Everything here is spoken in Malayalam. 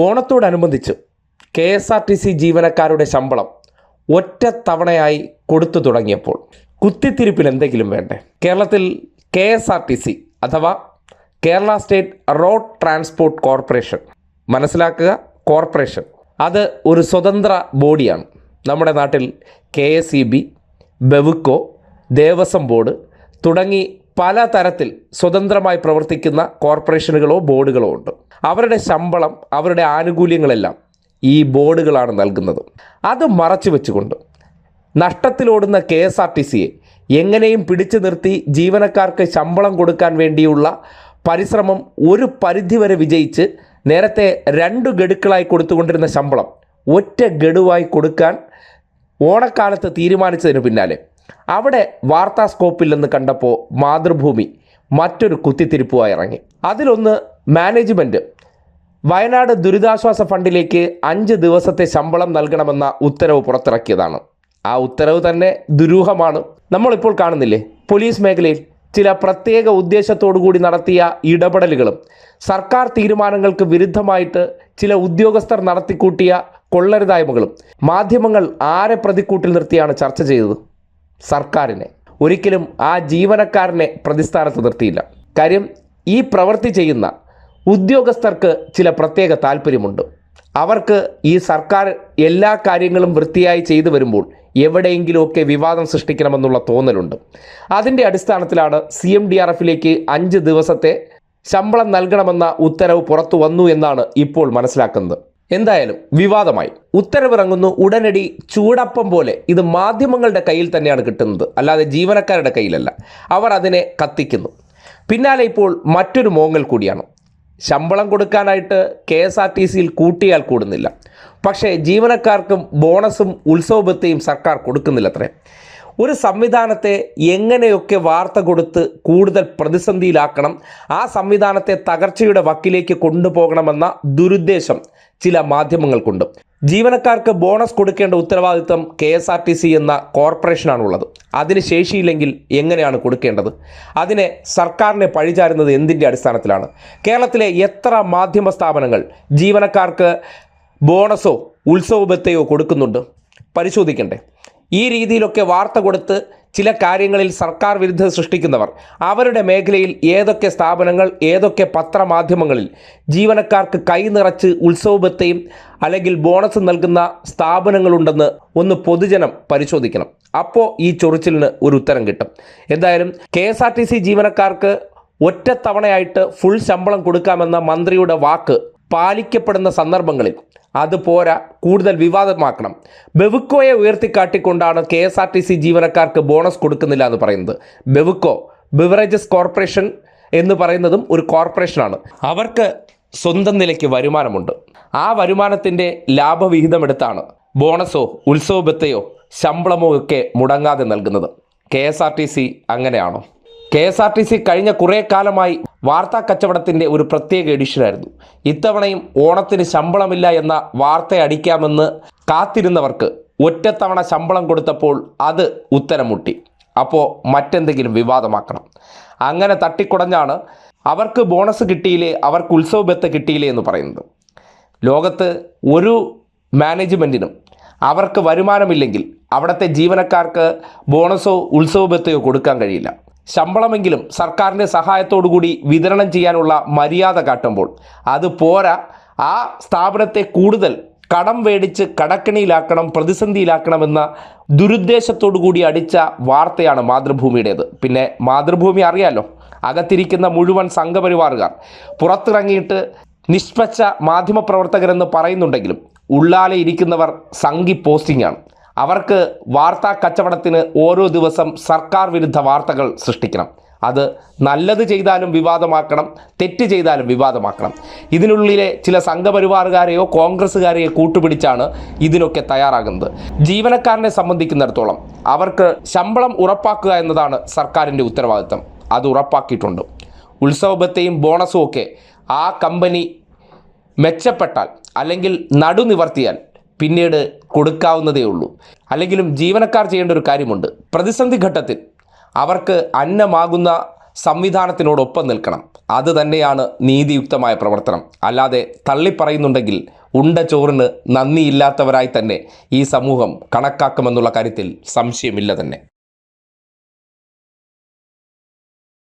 ഓണത്തോടനുബന്ധിച്ച് KSRTC ജീവനക്കാരുടെ ശമ്പളം ഒറ്റത്തവണയായി കൊടുത്തു തുടങ്ങിയപ്പോൾ കുത്തിത്തിരിപ്പിൽ എന്തെങ്കിലും വേണ്ടേ? കേരളത്തിൽ KSRTC അഥവാ Kerala state road transport corporation, മനസ്സിലാക്കുക, കോർപ്പറേഷൻ, അത് ഒരു സ്വതന്ത്ര ബോഡിയാണ്. നമ്മുടെ നാട്ടിൽ KSEB, ബെവുക്കോ, ദേവസ്വം ബോർഡ് തുടങ്ങി പലതരത്തിൽ സ്വതന്ത്രമായി പ്രവർത്തിക്കുന്ന കോർപ്പറേഷനുകളോ ബോർഡുകളോ ഉണ്ട്. അവരുടെ ശമ്പളം, അവരുടെ ആനുകൂല്യങ്ങളെല്ലാം ഈ ബോർഡുകളാണ് നൽകുന്നത്. അത് മറച്ചു വെച്ചുകൊണ്ട് നഷ്ടത്തിലോടുന്ന KSRTCയെ എങ്ങനെയും പിടിച്ചു നിർത്തി ജീവനക്കാർക്ക് ശമ്പളം കൊടുക്കാൻ വേണ്ടിയുള്ള പരിശ്രമം ഒരു പരിധിവരെ വിജയിച്ച് നേരത്തെ 2 ഗഡുക്കളായി കൊടുത്തുകൊണ്ടിരുന്ന ശമ്പളം ഒറ്റ ഗഡുവായി കൊടുക്കാൻ ഓണക്കാലത്ത് തീരുമാനിച്ചതിന് പിന്നാലെ അവിടെ വാർത്താ സ്കോപ്പില്ലെന്ന് കണ്ടപ്പോൾ മാതൃഭൂമി മറ്റൊരു കുത്തിത്തിരിപ്പുമായി ഇറങ്ങി. അതിലൊന്ന്, മാനേജ്മെൻറ്റ് വയനാട് ദുരിതാശ്വാസ ഫണ്ടിലേക്ക് 5 ദിവസത്തെ ശമ്പളം നൽകണമെന്ന ഉത്തരവ് പുറത്തിറക്കിയതാണ്. ആ ഉത്തരവ് തന്നെ ദുരൂഹമാണ്. നമ്മളിപ്പോൾ കാണുന്നില്ലേ, പോലീസ് മേഖലയിൽ ചില പ്രത്യേക ഉദ്ദേശത്തോടു കൂടി നടത്തിയ ഇടപെടലുകളും സർക്കാർ തീരുമാനങ്ങൾക്ക് വിരുദ്ധമായിട്ട് ചില ഉദ്യോഗസ്ഥർ നടത്തിക്കൂട്ടിയ കൊള്ളരുതായ്മകളും മാധ്യമങ്ങൾ ആരെ പ്രതിക്കൂട്ടിൽ നിർത്തിയാണ് ചർച്ച ചെയ്തത്? സർക്കാരിനെ. ഒരിക്കലും ആ ജീവനക്കാരനെ പ്രതിസ്ഥാനത്ത് നിർത്തിയില്ല. കാര്യം, ഈ പ്രവൃത്തി ചെയ്യുന്ന ഉദ്യോഗസ്ഥർക്ക് ചില പ്രത്യേക താല്പര്യമുണ്ട്. അവർക്ക് ഈ സർക്കാർ എല്ലാ കാര്യങ്ങളും വൃത്തിയായി ചെയ്തു വരുമ്പോൾ എവിടെയെങ്കിലുമൊക്കെ വിവാദം സൃഷ്ടിക്കണമെന്നുള്ള തോന്നലുണ്ട്. അതിൻ്റെ അടിസ്ഥാനത്തിലാണ് CMDRFിലേക്ക് 5 ദിവസത്തെ ശമ്പളം നൽകണമെന്ന ഉത്തരവ് പുറത്തു വന്നു എന്നാണ് ഇപ്പോൾ മനസ്സിലാക്കുന്നത്. എന്തായാലും വിവാദമായി. ഉത്തരവിറങ്ങുന്നു, ഉടനടി ചൂടപ്പം പോലെ ഇത് മാധ്യമങ്ങളുടെ കയ്യിൽ തന്നെയാണ് കിട്ടുന്നത്, അല്ലാതെ ജീവനക്കാരുടെ കയ്യിലല്ല. അവർ അതിനെ കത്തിക്കുന്നു. പിന്നാലെ ഇപ്പോൾ മറ്റൊരു മോങ്ങൽ കൂടിയാണ്. ശമ്പളം കൊടുക്കാനായിട്ട് KSRTCയിൽ കൂട്ടിയാൽ കൂടുന്നില്ല, പക്ഷേ ജീവനക്കാർക്കും ബോണസും ഉത്സവബത്തയും സർക്കാർ കൊടുക്കുന്നില്ലത്രേ. ഒരു സംവിധാനത്തെ എങ്ങനെയൊക്കെ വാർത്ത കൊടുത്ത് കൂടുതൽ പ്രതിസന്ധിയിലാക്കണം, ആ സംവിധാനത്തെ തകർച്ചയുടെ വക്കിലേക്ക് കൊണ്ടുപോകണമെന്ന ദുരുദ്ദേശം ചില മാധ്യമങ്ങൾക്കുണ്ട്. ജീവനക്കാർക്ക് ബോണസ് കൊടുക്കേണ്ട ഉത്തരവാദിത്വം KSRTC എന്ന കോർപ്പറേഷനാണുള്ളത്. അതിന് ശേഷിയില്ലെങ്കിൽ എങ്ങനെയാണ് കൊടുക്കേണ്ടത്? അതിനെ സർക്കാരിനെ പഴിചാരുന്നത് എന്തിൻ്റെ അടിസ്ഥാനത്തിലാണ്? കേരളത്തിലെ എത്ര മാധ്യമ സ്ഥാപനങ്ങൾ ജീവനക്കാർക്ക് ബോണസോ ഉത്സവബത്തയോ കൊടുക്കുന്നുണ്ട്? പരിശോധിക്കണ്ടേ? ഈ രീതിയിലൊക്കെ വാർത്ത കൊടുത്ത് ചില കാര്യങ്ങളിൽ സർക്കാർ വിരുദ്ധത സൃഷ്ടിക്കുന്നവർ അവരുടെ മേഖലയിൽ ഏതൊക്കെ സ്ഥാപനങ്ങൾ, ഏതൊക്കെ പത്രമാധ്യമങ്ങളിൽ ജീവനക്കാർക്ക് കൈ നിറച്ച് ഉത്സവബത്തയും അല്ലെങ്കിൽ ബോണസ് നൽകുന്ന സ്ഥാപനങ്ങളുണ്ടെന്ന് ഒന്ന് പൊതുജനം പരിശോധിക്കണം. അപ്പോൾ ഈ ചൊറിച്ചിലിന് ഒരു ഉത്തരം കിട്ടും. എന്തായാലും KSRTC ജീവനക്കാർക്ക് ഒറ്റത്തവണയായിട്ട് ഫുൾ ശമ്പളം കൊടുക്കാമെന്ന മന്ത്രിയുടെ വാക്ക് പാലിക്കപ്പെടുന്ന സന്ദർഭങ്ങളിൽ അത് പോരാ, കൂടുതൽ വിവാദമാക്കണം. ബെവുക്കോയെ ഉയർത്തിക്കാട്ടിക്കൊണ്ടാണ് KSRTC ജീവനക്കാർക്ക് ബോണസ് കൊടുക്കുന്നില്ല എന്ന് പറയുന്നത്. ബെവുക്കോ, ബിവറേജസ് കോർപ്പറേഷൻ എന്ന് പറയുന്നതും ഒരു കോർപ്പറേഷനാണ്. അവർക്ക് സ്വന്തം നിലയ്ക്ക് വരുമാനമുണ്ട്. ആ വരുമാനത്തിൻ്റെ ലാഭവിഹിതമെടുത്താണ് ബോണസോ ഉത്സവബത്തയോ ശമ്പളമോ ഒക്കെ മുടങ്ങാതെ നൽകുന്നത്. KSRTC അങ്ങനെയാണോ? KSRTC കഴിഞ്ഞ കുറേ കാലമായി വാർത്താ കച്ചവടത്തിൻ്റെ ഒരു പ്രത്യേക എഡിഷനായിരുന്നു. ഇത്തവണയും ഓണത്തിന് ശമ്പളമില്ല എന്ന വാർത്ത അടിക്കാമെന്ന് കാത്തിരുന്നവർക്ക് ഒറ്റത്തവണ ശമ്പളം കൊടുത്തപ്പോൾ അത് ഉത്തരം മുട്ടി. അപ്പോൾ മറ്റെന്തെങ്കിലും വിവാദമാക്കണം. അങ്ങനെ തട്ടിക്കുടഞ്ഞാണ് അവർക്ക് ബോണസ് കിട്ടിയില്ലേ, അവർക്ക് ഉത്സവബത്ത കിട്ടിയില്ലേ എന്ന് പറയുന്നത്. ലോകത്ത് ഒരു മാനേജ്മെൻറ്റിനും അവർക്ക് വരുമാനമില്ലെങ്കിൽ അവിടുത്തെ ജീവനക്കാർക്ക് ബോണസോ ഉത്സവബത്തയോ കൊടുക്കാൻ കഴിയില്ല. ശമ്പളമെങ്കിലും സർക്കാരിൻ്റെ സഹായത്തോടുകൂടി വിതരണം ചെയ്യാനുള്ള മര്യാദ കാട്ടുമ്പോൾ അത് പോരാ, ആ സ്ഥാപനത്തെ കൂടുതൽ കടം മേടിച്ച് കടക്കണിയിലാക്കണം, പ്രതിസന്ധിയിലാക്കണമെന്ന ദുരുദ്ദേശത്തോടു കൂടി അടിച്ച വാർത്തയാണ് മാതൃഭൂമിയുടേത്. പിന്നെ മാതൃഭൂമി അറിയാലോ, അകത്തിരിക്കുന്ന മുഴുവൻ സംഘപരിവാറുകാർ പുറത്തിറങ്ങിയിട്ട് നിഷ്പക്ഷ മാധ്യമപ്രവർത്തകരെന്ന് പറയുന്നുണ്ടെങ്കിലും ഉള്ളാലെ ഇരിക്കുന്നവർ സംഘി പോസ്റ്റിംഗാണ്. അവർക്ക് വാർത്താ കച്ചവടത്തിന് ഓരോ ദിവസം സർക്കാർ വിരുദ്ധ വാർത്തകൾ സൃഷ്ടിക്കണം. അത് നല്ലത് ചെയ്താലും വിവാദമാക്കണം, തെറ്റ് ചെയ്താലും വിവാദമാക്കണം. ഇതിനുള്ളിലെ ചില സംഘപരിവാറുകാരെയോ കോൺഗ്രസ്സുകാരെയോ കൂട്ടുപിടിച്ചാണ് ഇതിനൊക്കെ തയ്യാറാകുന്നത്. ജീവനക്കാരനെ സംബന്ധിക്കുന്നിടത്തോളം അവർക്ക് ശമ്പളം ഉറപ്പാക്കുക എന്നതാണ് സർക്കാരിൻ്റെ ഉത്തരവാദിത്തം. അത് ഉറപ്പാക്കിയിട്ടുണ്ട്. ഉത്സവബത്തയും ബോണസും ഒക്കെ ആ കമ്പനി മെച്ചപ്പെട്ടാൽ അല്ലെങ്കിൽ നടുനിവർത്തിയാൽ പിന്നീട് കൊടുക്കാവുന്നതേ ഉള്ളൂ. അല്ലെങ്കിലും ജീവനക്കാർ ചെയ്യേണ്ട ഒരു കാര്യമുണ്ട്. പ്രതിസന്ധി ഘട്ടത്തിൽ അവർക്ക് അന്നമാകുന്ന സംവിധാനത്തിനോടൊപ്പം നിൽക്കണം. അത് തന്നെയാണ് നീതിയുക്തമായ പ്രവർത്തനം. അല്ലാതെ തള്ളിപ്പറയുന്നുണ്ടെങ്കിൽ ഉണ്ട ചോറിന് നന്ദിയില്ലാത്തവരായി തന്നെ ഈ സമൂഹം കണക്കാക്കുമെന്നുള്ള കാര്യത്തിൽ സംശയമില്ല തന്നെ.